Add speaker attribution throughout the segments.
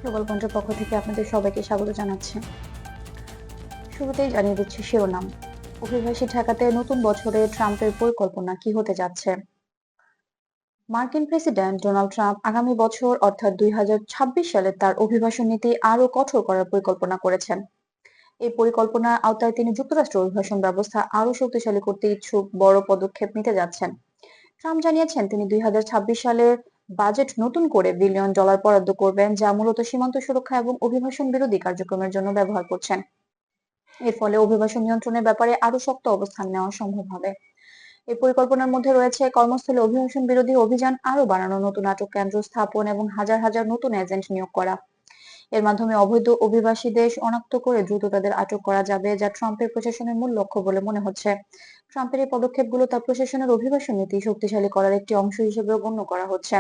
Speaker 1: Global পয়েন্টের পক্ষ থেকে আপনাদের সবাইকে স্বাগত জানাচ্ছি। শুরুতেই জানিয়ে দিচ্ছি শিরোনাম। অভিবাসী ঠেকাতে নতুন বছরে ট্রাম্পের পরিকল্পনা কি হতে যাচ্ছে। মার্কিন প্রেসিডেন্ট ডোনাল্ড ট্রাম্প আগামী বছর অর্থাৎ 2026 সালে তার অভিবাসন নীতি আরো কঠোর করার পরিকল্পনা করেছেন। এই পরিকল্পনার আওতায় তিনি যুক্তরাষ্ট্র অভিবাসন ব্যবস্থা আরো শক্তিশালী করতে ইচ্ছুক বড় পদক্ষেপ নিতে যাচ্ছেন। ট্রাম্প জানিয়েছেন তিনি 2026 সালের বাজেট নতুন করে $1 বিলিয়ন বরাদ্দ করবেন, যা মূলত সীমান্ত সুরক্ষা এবং অভিবাসন বিরোধী কার্যক্রমের জন্য ব্যবহার করছেন। এর ফলে অভিবাসন নিয়ন্ত্রণের ব্যাপারে আরো শক্ত অবস্থান নেওয়া সম্ভব হবে। এই পরিকল্পনার মধ্যে রয়েছে কর্মস্থলে অভিবাসন বিরোধী অভিযান আরো বাড়ানো, নতুন আটক কেন্দ্র স্থাপন এবং হাজার হাজার নতুন এজেন্ট নিয়োগ করা। এর মাধ্যমে অবৈধ অভিবাসীদের শনাক্ত করে দ্রুত তাদের আটক করা যাবে, যা ট্রাম্পের প্রশাসনের মূল লক্ষ্য বলে মনে হচ্ছে। ট্রাম্পের এই পদক্ষেপগুলো তার প্রশাসনের অভিবাসন নীতি শক্তিশালী করার একটি অংশ হিসেবেও গণ্য করা হচ্ছে।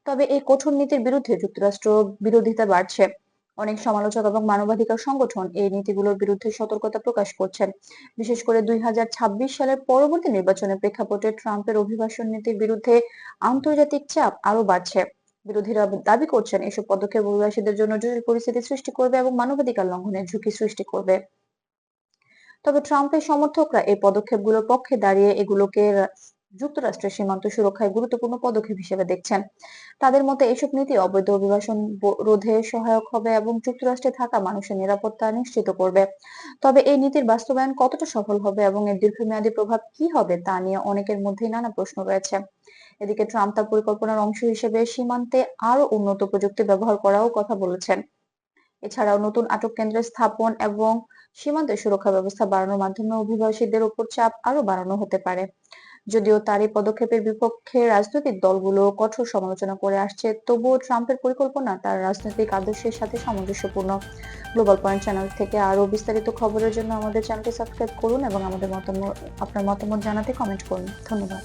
Speaker 1: তবে এই কঠোর নীতির বিরুদ্ধে যুক্তরাষ্ট্র বিরোধিতা বাড়ছে। অনেক সমালোচক এবং মানবাধিকার সংগঠন এই নীতিগুলোর বিরুদ্ধে সতর্কতা প্রকাশ করছেন, বিশেষ করে 2026 সালের পরবর্তী নির্বাচনের প্রেক্ষাপটে ট্রাম্পের অভিবাসন নীতির বিরুদ্ধে আন্তর্জাতিক চাপ আরো বাড়ছে। বিরোধীরা দাবি করছেন এসব পদক্ষেপ অভিবাসীদের জন্য জটিল পরিস্থিতি সৃষ্টি করবে এবং মানবাধিকার লঙ্ঘনের ঝুঁকি সৃষ্টি করবে। তবে ট্রাম্পের সমর্থকরা এই পদক্ষেপগুলোর পক্ষে দাঁড়িয়ে এগুলোকে যুক্তরাষ্ট্রের সীমান্ত সুরক্ষায় গুরুত্বপূর্ণ পদক্ষেপ হিসেবে দেখছেন। তাদের মতে এসব নীতি অবৈধ অভিবাসন রোধে সহায়ক হবে এবং যুক্তরাষ্ট্রে থাকা মানুষের নিরাপত্তা নিশ্চিত করবে। তবে এই নীতির বাস্তবায়ন কতটা সফল হবে এবং এর দীর্ঘমেয়াদী প্রভাব কি হবে তা নিয়ে অনেকের মধ্যেই নানা প্রশ্ন রয়েছে। এদিকে ট্রাম্প তার পরিকল্পনার অংশ হিসেবে সীমান্তে আরো উন্নত প্রযুক্তি ব্যবহার করাও কথা বলেছেন। এছাড়াও নতুন আটক কেন্দ্র স্থাপন এবং সীমান্তে সুরক্ষা ব্যবস্থা বাড়ানোর মাধ্যমে অভিবাসীদের উপর চাপ আরো বাড়ানো হতে পারে। যদিও তার এই পদক্ষেপের বিপক্ষে রাজনৈতিক দলগুলো কঠোর সমালোচনা করে আসছে, তবুও ট্রাম্পের পরিকল্পনা তার রাজনৈতিক আদর্শের সাথে সামঞ্জস্যপূর্ণ। গ্লোবাল পয়েন্ট চ্যানেল থেকে আরো বিস্তারিত খবরের জন্য আমাদের চ্যানেলটি সাবস্ক্রাইব করুন এবং আপনার মতামত জানাতে কমেন্ট করুন। ধন্যবাদ।